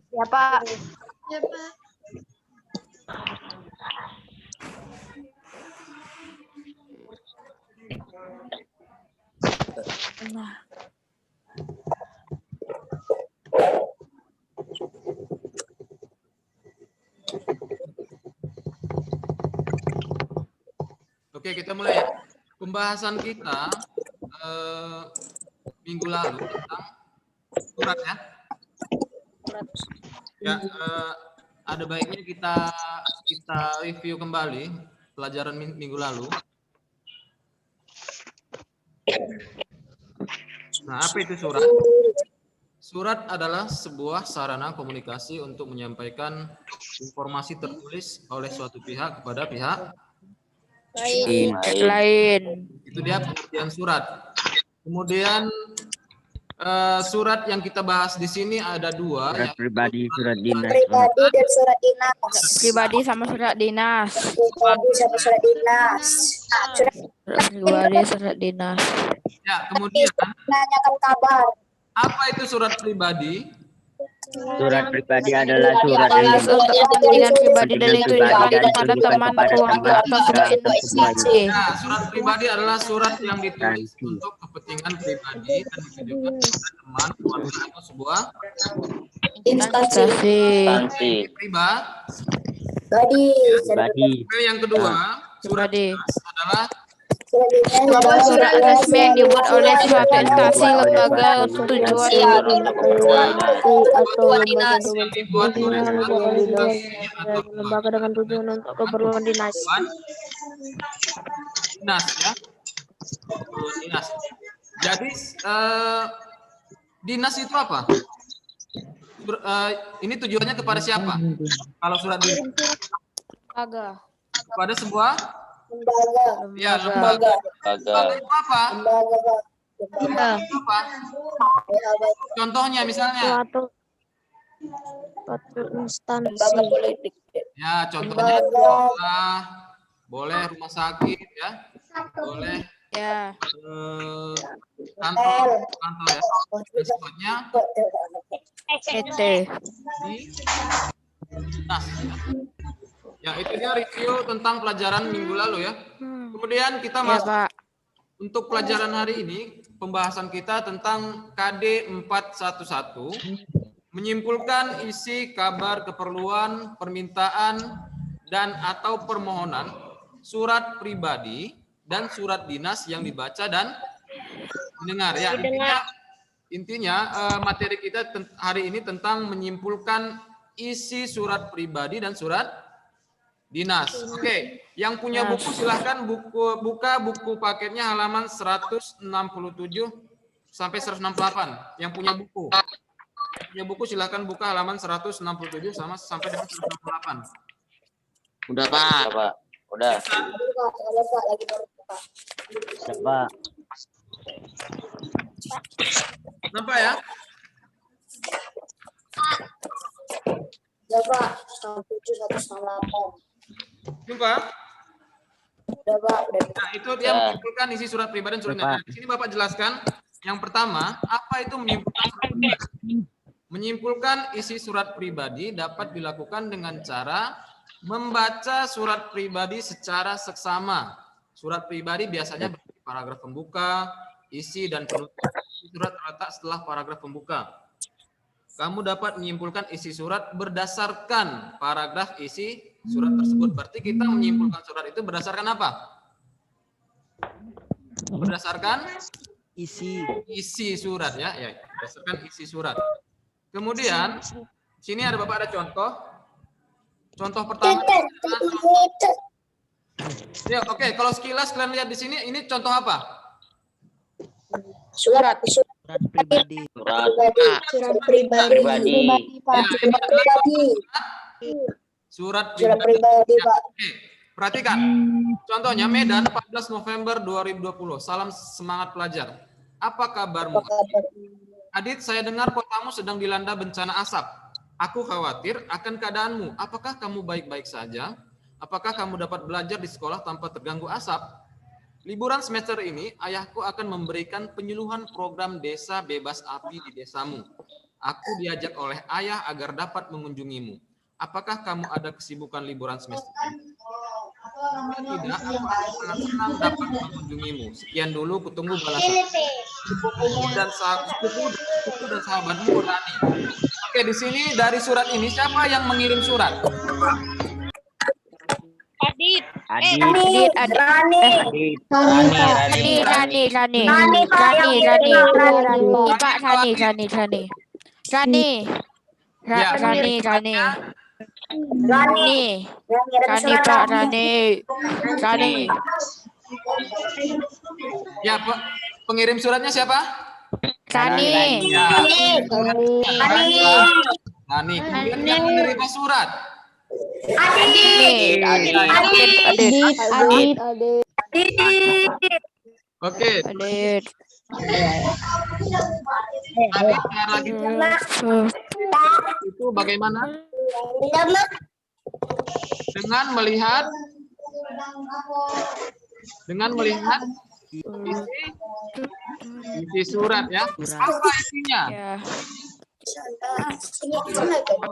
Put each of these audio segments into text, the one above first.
Ya, Pak. Ya, Pak. Nah. Oke, kita mulai ya. Pembahasan kita minggu lalu tentang surat ya. Ya, ada baiknya kita review kembali pelajaran minggu lalu. Nah, apa itu surat? Surat adalah sebuah sarana komunikasi untuk menyampaikan informasi tertulis oleh suatu pihak kepada pihak Lain. Itu dia pengertian surat. Kemudian surat yang kita bahas di sini ada dua. Surat pribadi, surat dinas. Pribadi dan surat dinas. Pribadi sama surat dinas. Pribadi sama surat dinas. Surat Surat pribadi, surat dinas. Ya, kemudian menanyakan kabar. apa itu surat pribadi? Surat pribadi adalah surat yang Untuk kepentingan pribadi dan ditujukan kepada teman, keluarga, atau surat instansi. Nah, surat pribadi adalah surat yang ditulis untuk kepentingan pribadi dan ditujukan kepada teman, keluarga, atau sebuah Instansi. pribadi. Pribadi. Yang kedua, surat Pribadi. dinas adalah Surat resmi yang dibuat oleh suatu instansi, lembaga, untuk tujuan atau dinas. yang dibuat oleh suatu instansi atau lembaga dengan tujuan untuk keperluan dinas. dinas ya. Keperluan dinas. Jadi dinas itu apa? Ini tujuannya kepada siapa? Kalau surat dinas Lembaga. kepada sebuah ya Lembaga. lembaga itu apa? Lembaga. Itu apa? Contohnya misalnya Suatu instansi. Lembaga politik. ya contohnya sekolah, boleh rumah sakit ya, boleh Ya. kantor ya, dan sebagainya PT. di dinas. Ya, itu dia review tentang pelajaran minggu lalu ya. Kemudian kita Ya, masuk Pak. untuk pelajaran hari ini, pembahasan kita tentang KD 411, menyimpulkan isi kabar keperluan, permintaan, dan atau permohonan, surat pribadi, dan surat dinas yang dibaca dan didengar. Ya, intinya materi kita hari ini tentang menyimpulkan isi surat pribadi dan surat dinas. Oke, yang punya buku silahkan buka buku paketnya halaman 167 sampai 168. Yang punya buku silahkan buka halaman 167 sampai dengan 168. Udah, Pak. Udah. Pak. Nampak ya? Ya, Pak. 168. Jumpa. Udah, Pak. Udah. Nah, itu dia menyimpulkan isi surat pribadi dan surat dinas. Nah, di sini Bapak jelaskan. Yang pertama, apa itu menyimpulkan surat pribadi? Menyimpulkan isi surat pribadi dapat dilakukan dengan cara membaca surat pribadi secara seksama. Surat pribadi biasanya berisi paragraf pembuka, isi dan penutup. Surat terletak setelah paragraf pembuka. Kamu dapat menyimpulkan isi surat berdasarkan paragraf isi surat tersebut. Berarti kita menyimpulkan surat itu berdasarkan apa? Berdasarkan isi surat ya, berdasarkan isi surat. Kemudian sini ada Bapak ada contoh. Contoh pertama. Ya, oke, kalau sekilas kalian lihat di sini ini contoh apa? Surat Pribadi. Surat pribadi, Pak. Oke, perhatikan. Contohnya Medan 14 November 2020. Salam semangat pelajar. Apa kabarmu? Adit, saya dengar kotamu sedang dilanda bencana asap. Aku khawatir akan keadaanmu. Apakah kamu baik-baik saja? Apakah kamu dapat belajar di sekolah tanpa terganggu asap? Liburan semester ini, ayahku akan memberikan penyuluhan program desa bebas api di desamu. Aku diajak oleh ayah agar dapat mengunjungimu. Apakah kamu ada kesibukan liburan semester ini? Tidak, aku akan sangat senang dapat mengunjungimu. Sekian dulu, kutunggu balasan. Sepupumu dan sepupu dan sahabatmu, Rani. Oke, di sini dari surat ini siapa yang mengirim surat? Adit. Adit. Adit. Rani. Adit. Rani. Rani, Pak, yang kirim Rani. Pak, Rani. Ya, Rani. Rani. Yang kirim Rani, surat Pak, Rani. Rani. Ya, pengirim suratnya siapa? Rani. Ya, Rani. Rani. Kemudian yang menerima surat. Adit. Adit. Oke, Adit. Adit cara itu bagaimana? Dengan melihat isi surat ya. Apa isinya? Ya.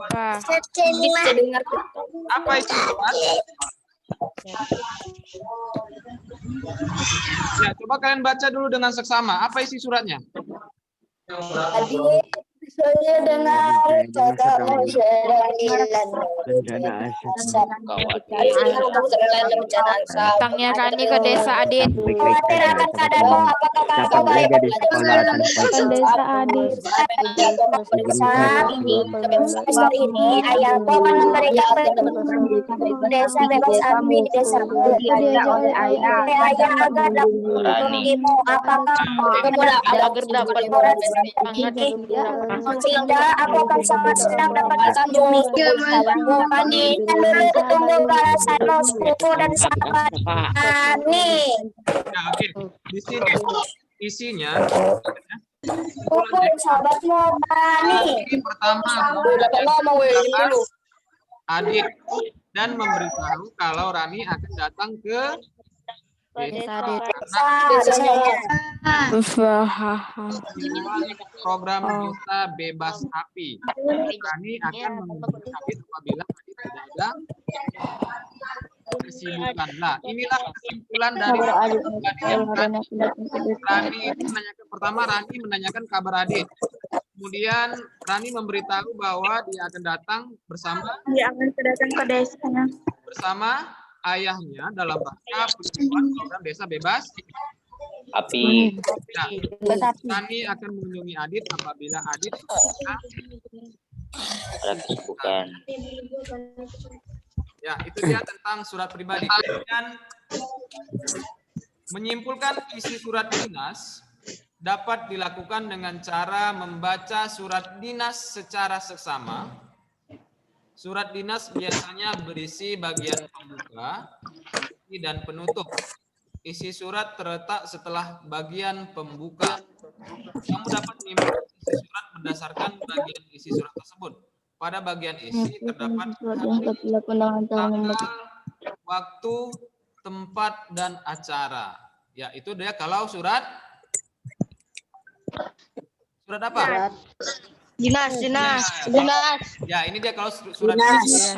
Apa? Apa isi surat? Ya, coba kalian baca dulu dengan seksama. Apa isi suratnya? Saya dengar kata Datangnya Rani ke desa Adit. khawatir akan keadaanmu, apakah kau baik di sekolah tanpa desa Adit. Semester ini ayahku akan memberikan desa bebas api di desamu. Ayah agar dapat mengunjungimu, apakah Agar dapat sehingga aku akan sangat senang dapat mengunjungi. Kami kan dulu tunggu balasanmu, sepupu dan sahabat kami. Ya, oke. Di sini isinya Sepupu dan sahabatmu kami. pertama Adit dan memberitahu kalau Rani akan datang ke desa program desa bebas api. Rani akan menghubungi Adit apabila Adit tidak ada kesibukan. Nah, inilah kesimpulan dari Rani itu menanyakan pertama, Rani menanyakan kabar Adit. Kemudian Rani memberitahu bahwa dia akan datang bersama ayahnya dalam rangka peluncuran program desa bebas api. Nah, Rani akan mengunjungi Adit apabila Adit Ada kesibukan. ya, itu dia tentang surat pribadi. Dan menyimpulkan isi surat dinas dapat dilakukan dengan cara membaca surat dinas secara seksama. Surat dinas biasanya berisi bagian pembuka dan penutup. Isi surat terletak setelah bagian pembuka. Kamu dapat menyimpulkan isi surat berdasarkan bagian isi surat tersebut. Pada bagian isi terdapat tanggal, waktu, tempat, dan acara. Ya, itu dia kalau surat apa? Dinas. Ya, ini dia kalau surat dinas.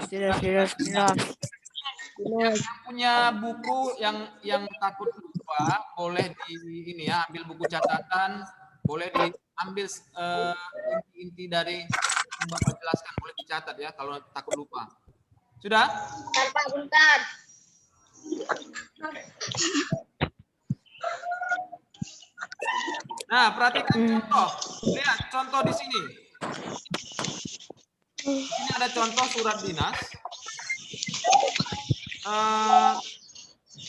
Yang punya buku yang takut lupa boleh di ini ya, ambil buku catatan, boleh diambil inti-inti dari yang Bapak jelaskan, boleh dicatat ya kalau takut lupa. Sudah? Bentar. Nah, perhatikan contoh. Lihat contoh di sini. Ini ada contoh surat dinas.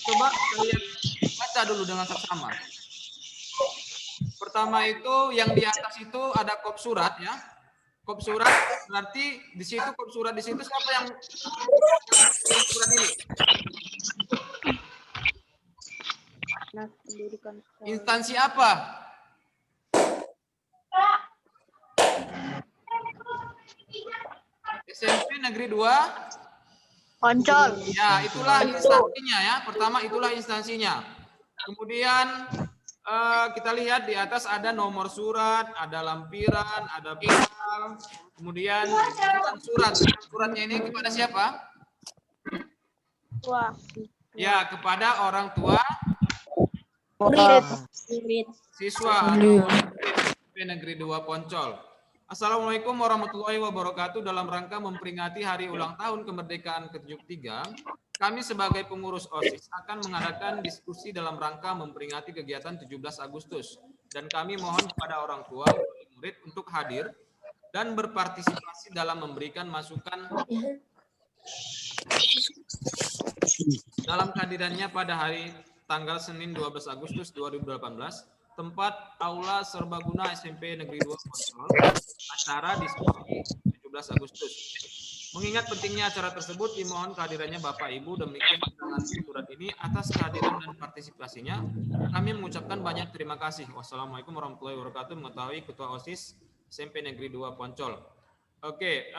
Coba kalian baca dulu dengan seksama. Pertama itu yang di atas itu ada kop surat ya. Kop surat berarti di situ kop surat di situ siapa yang surat ini? Instansi apa? SMP Negeri 2 Oncol. Ya, itulah instansinya ya. Pertama itulah instansinya. Kemudian Kita lihat di atas ada nomor surat, ada lampiran, ada pasal, kemudian surat. Suratnya ini kepada siapa? Ya, kepada orang tua siswa atau SMP Negeri 2 Poncol. Assalamualaikum warahmatullahi wabarakatuh. Dalam rangka memperingati hari ulang tahun kemerdekaan ke-73, kami sebagai pengurus OSIS akan mengadakan diskusi dalam rangka memperingati kegiatan 17 Agustus. Dan kami mohon kepada orang tua murid untuk hadir dan berpartisipasi dalam memberikan masukan dalam kehadirannya pada hari tanggal Senin 12 Agustus 2018, tempat Aula Serbaguna SMP Negeri 2 Poncol, acara diskusi 17 Agustus. Mengingat pentingnya acara tersebut, dimohon kehadirannya Bapak Ibu. Demikian undangan surat ini. Atas kehadiran dan partisipasinya, kami mengucapkan banyak terima kasih. Wassalamualaikum warahmatullahi wabarakatuh. Mengetahui Ketua OSIS SMP Negeri 2 Poncol. Oke,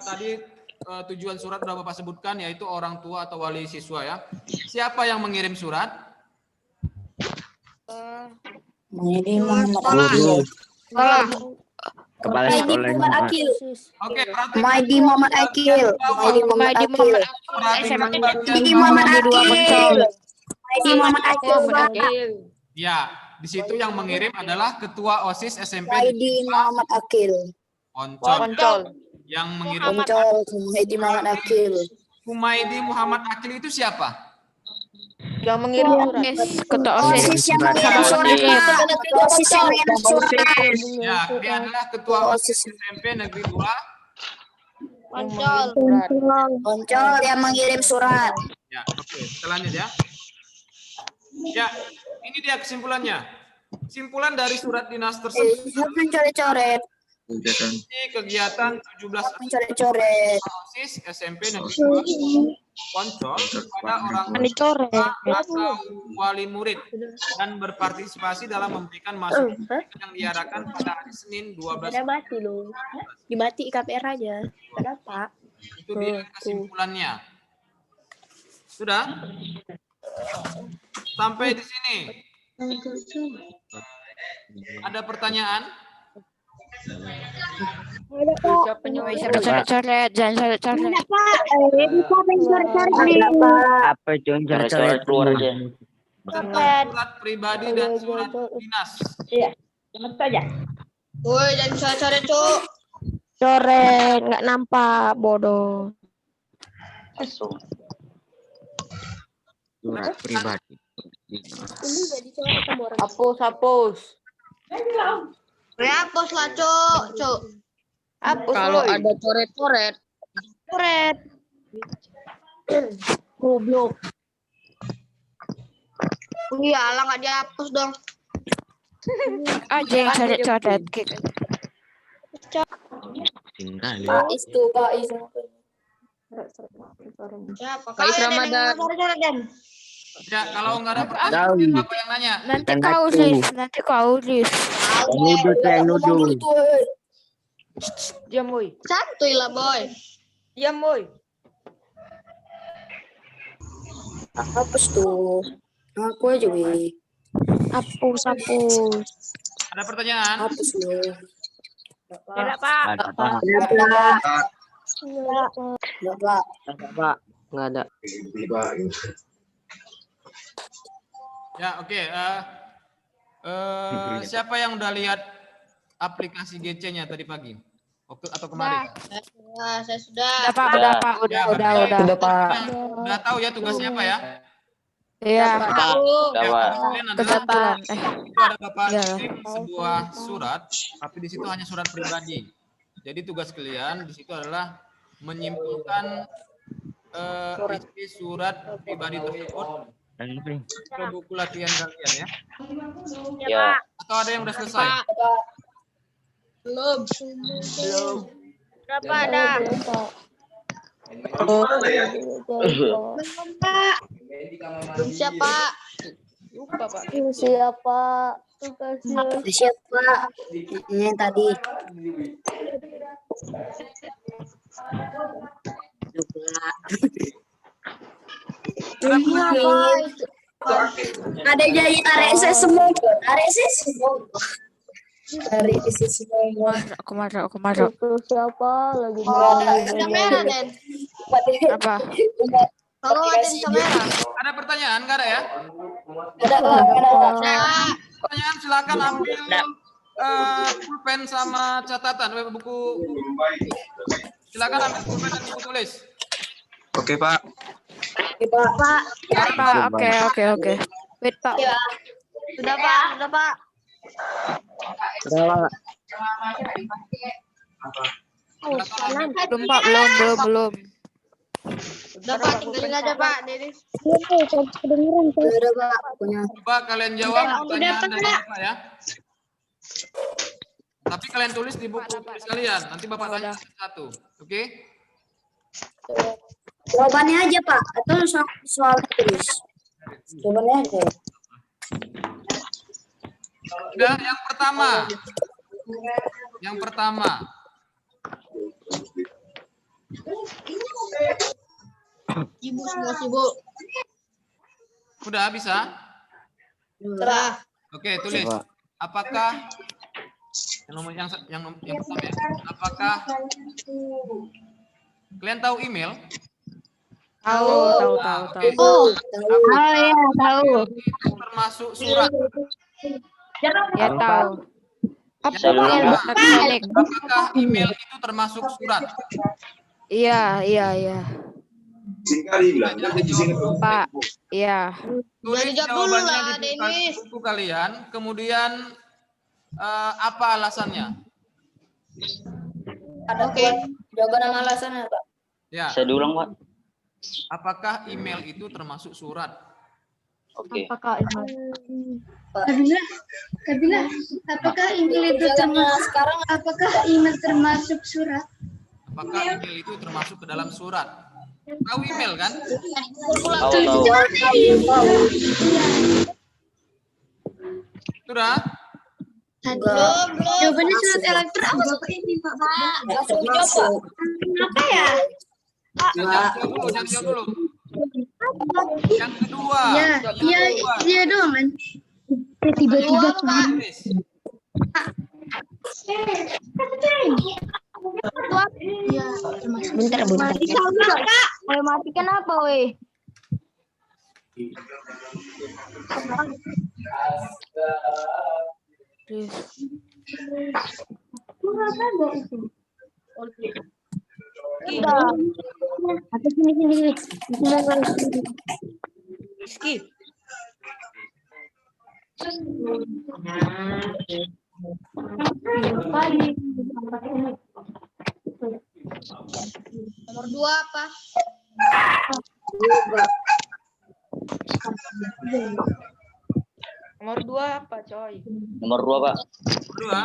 tadi tujuan surat sudah Bapak sebutkan, yaitu orang tua atau wali siswa ya. Siapa yang mengirim surat? Kepala sekolahnya. Oke, berarti Maidi Muhammad Akil. Maidi Muhammad Akil. Maidi Muhammad Akil. Maidi Muhammad Akil. ya, di situ yang mengirim adalah Ketua OSIS SMP Maidi Muhammad Akil. Poncol. Yang mengirim Poncol. Maidi Muhammad Akil. Humaidi Muhammad Akil itu siapa? Yang mengirim surat. Ketua OSIS. OSIS yang mengirim surat. OSIS yang mengirim surat. Ya, dia adalah Ketua OSIS SMP Negeri 2 Poncol. Poncol yang mengirim surat. Ya, oke, kita lanjut ya. Ya, ini dia kesimpulannya. Kesimpulan dari surat dinas tersebut, Siapa yang coret-coret? ini kegiatan 17 Coret-coret. OSIS SMP Negeri 2 Poncol kepada orang tua atau wali murid dan berpartisipasi dalam memberikan masukan yang diarahkan pada hari Senin 12 mati loh. Dibati KPR aja. Kenapa? Itu dia kesimpulannya. Sudah? Sampai di sini. Ada pertanyaan? Coret-coret, jangan coret-coret. Apa itu yang coret-coret keluar aja? Surat pribadi dan surat dinas. Woi, jangan coret-coret, Cuk. Coret, nggak nampak, bodoh. Surat pribadi. Hapus. Hapus lah, Cuk. Hapus. Kalau ada coret-coret. Goblok. Iya, lah nggak dihapus dong. Aja yang coret-coret. Tinggal. Itu Pak Is. Siapa? Kak Ramadan. Coret-coret. Ya, kalau nggak ada pertanyaan, apa yang nanya? Nanti kau list. Yang nuduh. Diam, boy. Santuy lah, boy. Diam, boy. Hapus tuh. Aku aja weh. Hapus. Ada pertanyaan? Hapus loh. Tidak, Pak. Pak. Nggak ada. Ya, oke. Siapa yang udah lihat aplikasi GC-nya tadi pagi? Atau kemarin? Ya, saya sudah. Udah, Pak. Udah, Pak. Udah tahu ya tugasnya apa ya? Iya. Tahu. Kalian adalah Kesimpulan. itu ada Bapak Iya. kirim sebuah surat, tapi di situ hanya surat pribadi. Jadi tugas kalian di situ adalah menyimpulkan isi surat pribadi tersebut ke buku latihan kalian ya. Ya. Atau ada yang udah selesai? Belum. Berapa ada? Belum siapa? Siapa? Ini tadi. Ada jadi RSS semua. RSS semua. Aku marah. Itu siapa lagi Apa? Kalau ada kamera. Ada pertanyaan nggak ada ya? Ada. Pertanyaan silakan ambil pulpen sama catatan buku. Silakan ambil pulpen dan buku tulis. Oke, Pak. Pak. Pak, oke. Wait, Pak. Sudah Pak. Belum, Pak. Belum. Sudah Pak, tinggalin aja Pak. Denis. Udah Pak. Punya. Coba kalian jawab pertanyaan dari Bapak ya. Tapi kalian tulis di buku tulis kalian. Nanti Bapak tanya satu. Oke? Jawabannya aja Pak. Atau soal tulis. Jawabannya aja. Udah, yang pertama. Ibu semua sibuk. Udah bisa? Sudah. Oke, tulis. Apakah yang pertama ya. Apakah kalian tahu email? Tahu. Oke. Oh, Tahu. Itu termasuk surat. Ya, tahu. Apakah email itu termasuk surat? Iya. Pak, iya. Tulis Jangan jawab dulu jawabannya lah, di Denis. buku kalian. Kemudian apa alasannya? Oke. Jawaban sama alasannya Pak. Ya. Saya diulang, Pak. Apakah email itu termasuk surat? Oke. Apakah Kabila, apakah email itu termasuk Sekarang apakah email termasuk surat? Apakah email itu termasuk ke dalam surat? Tahu email kan? Tahu. Sudah? Belum. Jawabannya surat elektronik apa ini Pak? langsung jawab. Apa ya? Jangan jawab dulu. Yang kedua. Iya dong kan. Tiba-tiba Tulis. Bentar. Ayo matikan apa, weh? Nomor 2 apa? Nomor 2 apa, coy? Nomor 2, Pak. Kedua.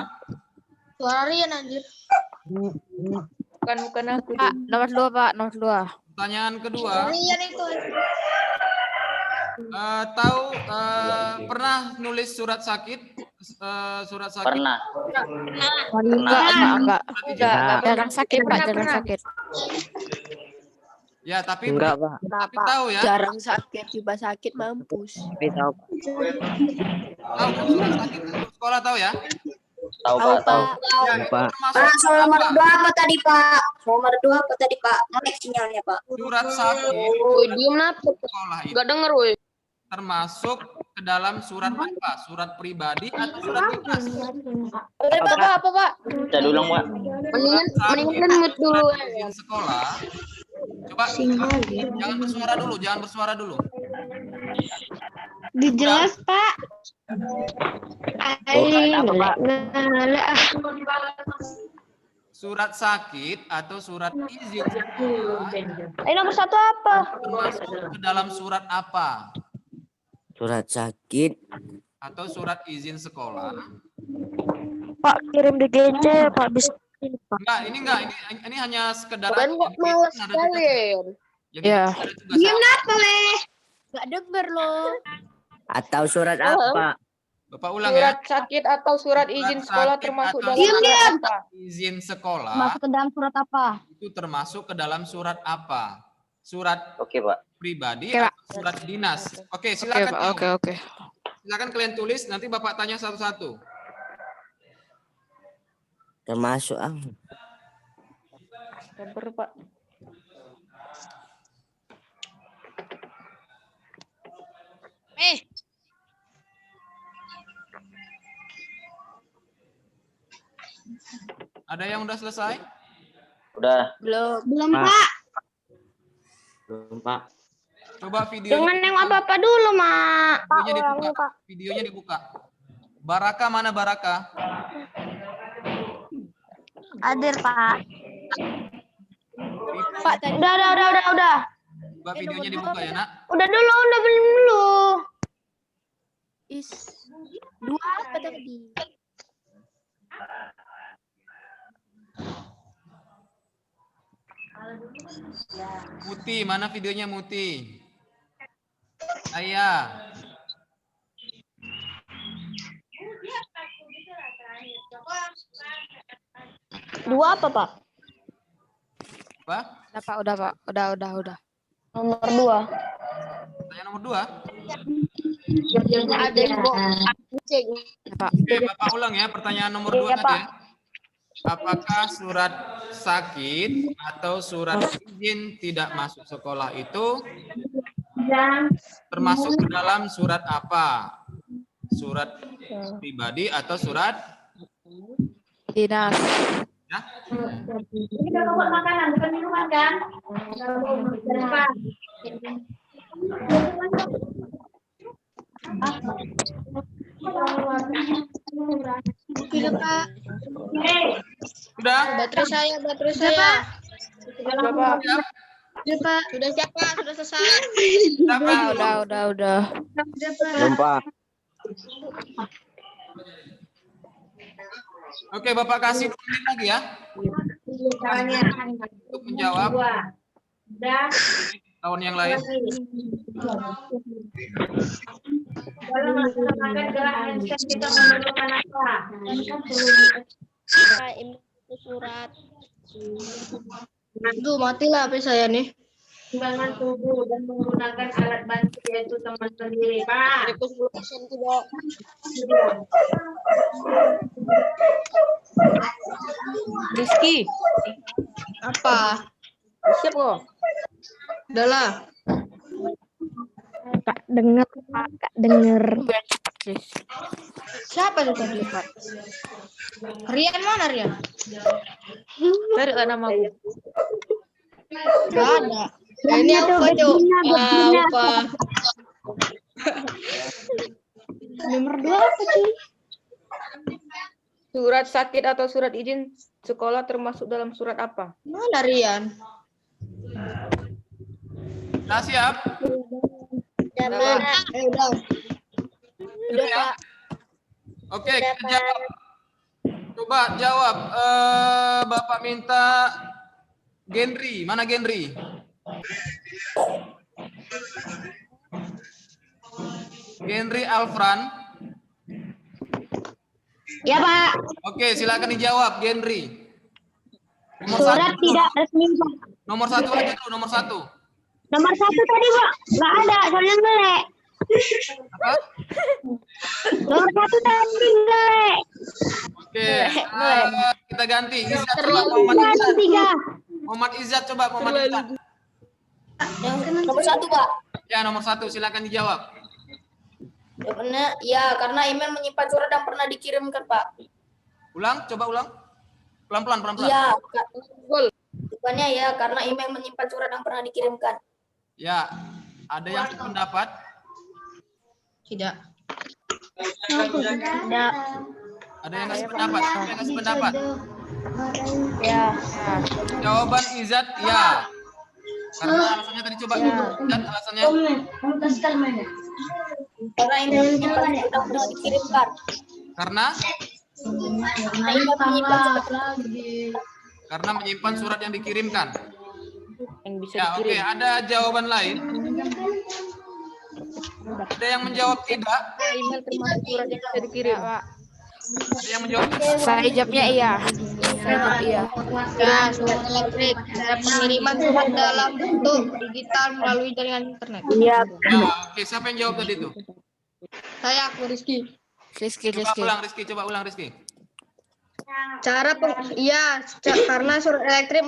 Suara Rian anjir. Bukan aku. Pak, nomor 2, Pak. Nomor 2. Pertanyaan kedua. Rian itu. Tahu pernah nulis surat sakit? Surat sakit. Pernah. Enggak. Jarang sakit, Pak. Jarang sakit. Ya, tapi Enggak, Pak. tapi tahu ya. Jarang sakit, tiba sakit mampus. Tapi tahu, Pak. Tahu kan surat sakit sekolah tahu ya? Tahu, Pak. Tahu. Ya, itu Pak. termasuk Soal nomor apa? 2 apa tadi Pak? Soal nomor 2 apa tadi Pak? Naik sinyalnya Pak. Surat sakit Diem apa? sekolah itu Gak denger woi. termasuk ke dalam surat apa? Surat pribadi atau surat dinas? Apa Pak? Saya diulang, Pak. Mendingan mute dulu. Izin sekolah. Coba jangan bersuara dulu. Dijelas Pak. Apa, Pak? Surat sakit atau surat izin sekolah Nomor 1 apa? termasuk ke dalam surat apa? Surat sakit. Atau surat izin sekolah? Pak, kirim di GC, Pak. Bisa. Enggak. Ini hanya sekedar Kan kok males kalian. Ya. Gak denger loh. Atau surat apa? Bapak ulang ya. sakit atau surat izin sekolah termasuk dalam surat apa? Izin sekolah Masuk ke dalam surat apa? itu termasuk ke dalam surat apa? Surat Oke, Pak. pribadi Oke, Pak. atau surat dinas? Oke, Oke, silakan. Pak. jawab. Oke. Silakan kalian tulis, nanti Bapak tanya satu-satu. Termasuk Kabar, Pak. Ada yang udah selesai? Udah. Belum, Pak. belum Pak. Coba videonya. Jangan nengok apa-apa dulu, Mak. Videonya dibuka. Videonya dibuka. Baraka mana Baraka? Hadir, Pak. Pak, tadi Udah. Coba videonya dibuka ya nak. Udah belum dulu. dua apa tadi? Muti, mana videonya Muti? Ayah. Dua apa, Pak? Apa? Udah, Pak. Udah, Pak. Udah. Nomor 2. Pertanyaan nomor 2. Ada yang Ya, Pak. Oke, Bapak ulang ya pertanyaan nomor 2 tadi ya. Apakah surat sakit atau surat izin tidak masuk sekolah itu termasuk ke dalam surat apa? Surat pribadi atau surat Dinas. ya? Ini kalau buat makanan, bukan minuman kan? Sudah, Pak. Sudah? Baterai saya. Udah, Pak. Sudah, Pak. Sudah siap, Pak. Sudah selesai. Sudah, Pak? Udah. Belum Pak. Oke, Bapak kasih 2 menit lagi ya untuk menjawab. Tahun yang lain. Surat. Aduh, matilah HP saya nih. Timbangan tubuh dan menggunakan alat bantu yaitu teman sendiri, Pak. Rizky, Apa? siap kok? Udah lah. Kak denger. Siapa itu tadi? Rian mana, Rian? Cari lah namaku. Gak ada. Ini apa, Cuk? Apa? Nomor 2 apa, Ci? Surat sakit atau surat izin sekolah termasuk dalam surat apa? Mana Rian? Sudah siap? Udah. Sudah ya? Oke, kita jawab. Coba jawab. Bapak minta Genri. Mana Genri? Genri Alfran. Ya, Pak. Oke, silakan dijawab Genri. Nomor Surat 1. tidak resmi, Pak. Nomor 1 aja dulu, nomor 1. Nomor 1 tadi, Pak. Nggak ada, soalnya ngelek. Apa? Nomor 1 tadi ngelek. Oke, kita ganti. Izzat coba Muhammad Izzat. 3. Muhammad Izzat coba Muhammad Izzat. Nomor 1, Pak. Ya, nomor 1 silakan dijawab. Jawabannya ya, karena email menyimpan surat yang pernah dikirimkan, Pak. Ulang, coba ulang. Pelan-pelan. Iya, jawabannya ya, karena email menyimpan surat yang pernah dikirimkan. Ya, ada yang sependapat? Tidak. Ada yang nggak sependapat? Ada yang nggak sependapat? Ya. Jawaban Izzat ya. Karena alasannya tadi coba Izzat alasannya. Karena email menyimpan surat yang pernah dikirimkan. Karena Email menyimpan surat. karena menyimpan surat yang dikirimkan. Yang bisa Ya, oke, dikirim. ada jawaban lain? Ada yang menjawab tidak? Email termasuk surat yang bisa dikirim. Pak. Ada yang menjawab tidak? Saya jawabnya iya. Iya. Ya, surat elektrik. Pengiriman surat dalam bentuk digital melalui jaringan internet. Iya. Ya, oke. Siapa yang jawab tadi itu? Saya, aku Rizky. Coba ulang Rizky. Karena surat elektrik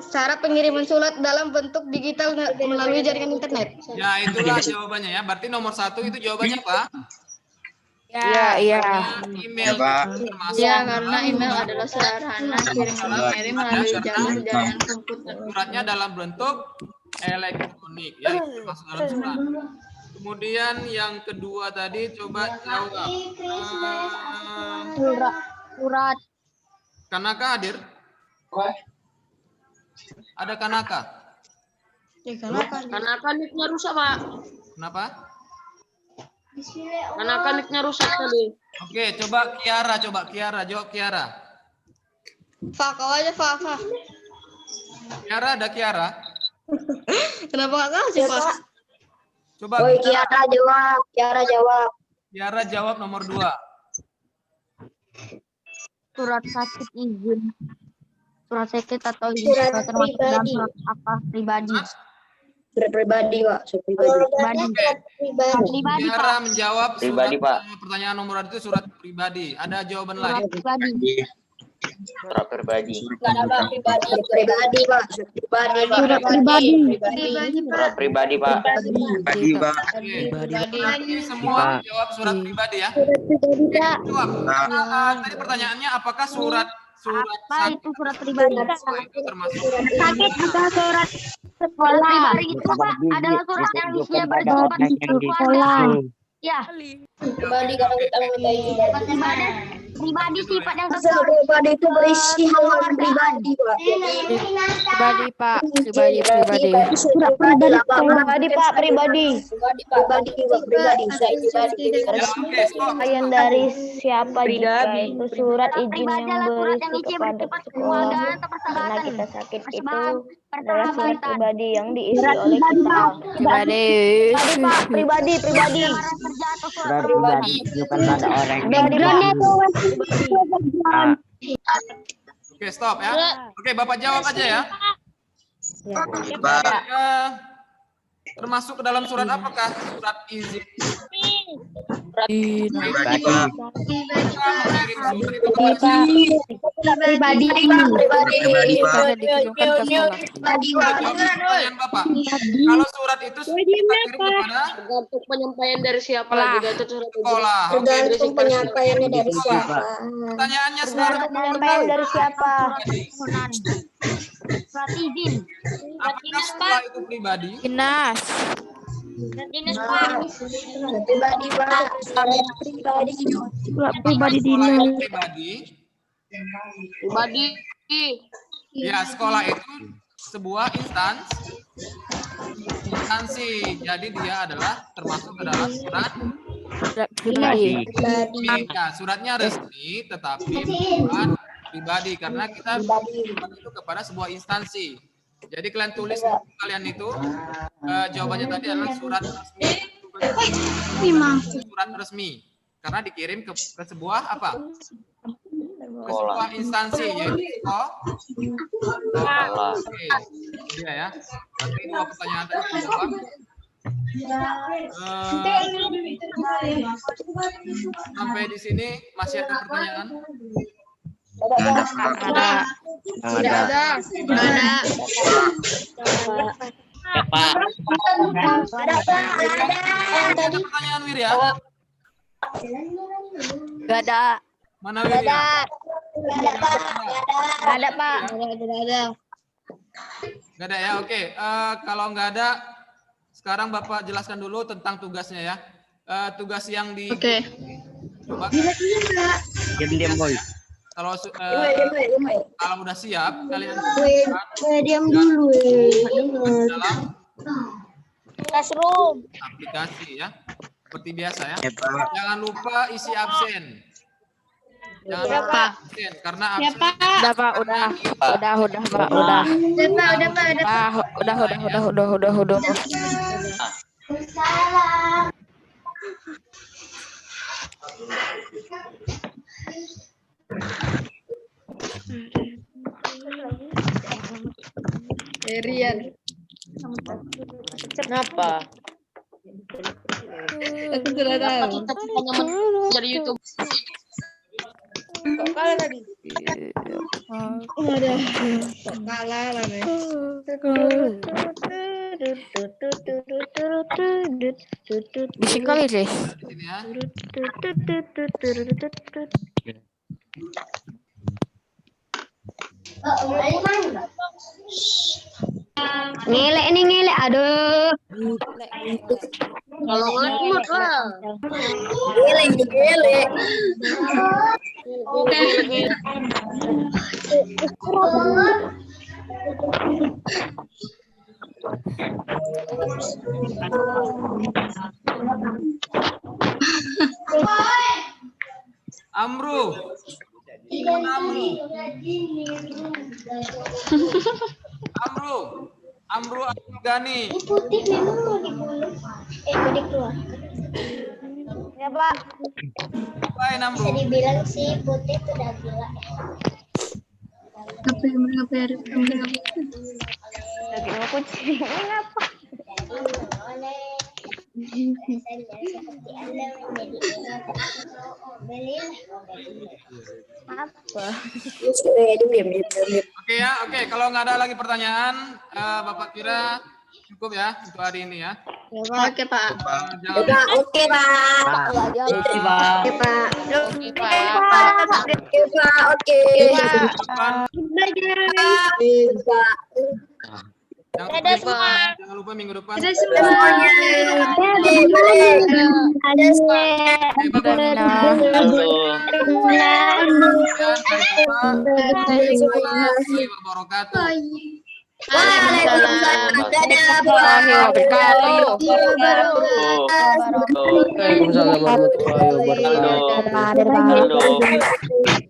cara pengiriman surat dalam bentuk digital melalui jaringan internet. Ya, itulah jawabannya ya. Berarti nomor 1 itu jawabannya apa? Iya. Email termasuk Karena email adalah sarana kirim melalui jalur jaringan komputer. suratnya dalam bentuk elektronik ya, itu masuk dalam surat. Kemudian yang kedua tadi coba jawab. Surat. Kanaka hadir? Ada Kanaka? Karena kan nicknya rusak, Pak. Kenapa? Karena kan nicknya rusak tadi. Oke, coba Kiara, jawab Kiara. Kau aja, Fa. Kiara, ada Kiara? Kenapa nggak kasih, Fa? Coba Kiara jawab. Kiara jawab nomor 2. Surat sakit izin. Surat sakit atau izin Surat termasuk dalam pribadi. surat apa? Pribadi. Surat pribadi, Pak. Surat pribadi. Pribadi, Kiara Pak. menjawab Pribadi, Pak. pertanyaan nomor 1 itu surat pribadi. Ada jawaban lain? Pribadi. Surat pribadi. Pribadi, Pak. Surat pribadi. Surat pribadi, Pak. Berarti semua jawab surat pribadi ya. Jawab. Tadi pertanyaannya apakah surat Apa itu surat pribadi? itu termasuk Sakit atau surat sekolah? Itu, Pak, adalah surat yang isinya bersifat sekolah. Ya, Pribadi kalau kita meminta izin. pribadi sifat yang Surat pribadi itu berisi hal-hal pribadi, Pak. Pribadi, Pak. Pribadi. Surat pribadi, Pak. pribadi. Oke, stop. Yang dari siapa jika itu surat izin yang berisi kepada sekolah karena kita sakit itu adalah surat pribadi yang diisi oleh kita. Pribadi. Pribadi. Surat pribadi itu kan ada orang yang Oke, stop ya. Oke, Bapak jawab aja ya. Termasuk ke dalam surat apakah? Surat izin. Kita mengirim surat itu kepada Pribadi. Bisa dikirimkan ke sekolah. pertanyaan Bapak. Kalau surat itu kita kirim kepada Tergantung penyampaian dari siapa Sekolah. lagi data surat izin. sekolah. Tergantung penyampaiannya dari siapa. Pertanyaannya sekarang Penyampaian dari siapa? Surat izin. apakah sekolah itu pribadi? Dinas. Pribadi, Pak. Surat pribadi. Surat pribadi Sekolah dinas. itu pribadi. Pribadi. Ya, sekolah itu sebuah instansi. Jadi dia adalah termasuk ke dalam surat Pribadi. resmi. Ya, suratnya resmi tetapi bukan pribadi karena kita surat itu kepada sebuah instansi. Jadi kalian tulis kalian itu jawabannya tadi adalah surat resmi. Surat resmi karena dikirim ke sebuah apa? Ke sebuah instansi yaitu sekolah. Oke, dia ya. Berarti 2 pertanyaan tadi dijawab. Sampai di sini masih ada pertanyaan? Ada. Ada pertanyaan Wirya? Gak ada. Mana Wirya? Ada, Pak. Gak ada ya, oke. Kalau nggak ada, sekarang Bapak jelaskan dulu tentang tugasnya ya. Tugas yang di... Oke. Coba. diam boy. Kalau kalau udah siap, kalian Diam dulu. dalam Classroom. aplikasi ya. Seperti biasa ya. Jangan lupa isi absen. Jangan lupa absen karena absen Udah, Pak. Udah, Pak. Udah. Udah. Rian. Kenapa? Aku sudah tahu. Dari YouTube. Kok kalah tadi? Ada. Kalah lah nih. Bising kali sih. Ini ya. Ngelek nih ngelek, aduh. Kalau ngelemut lah. Ngelek. Amru. Gimana Amru? Amru Gani. Putih memang di mulut. Jadi keluar. Ya, Pak. Apain Amru? Bisa dibilang sih putih itu udah gila. Lagi mau kucing. Ini apa? Apa? Oke ya, oke. Kalau nggak ada lagi pertanyaan, Bapak kira cukup ya untuk hari ini ya. Oke, Pak. Jangan Oke, Pak. Oke, Pak. Oke. depan, Dadah semua. jangan lupa minggu depan. Semuanya. Ada Warahmatullahi wabarakatuh. Waalaikumsalam. Dadah, Waalaikumsalam warahmatullahi wabarakatuh. Halo. Halo.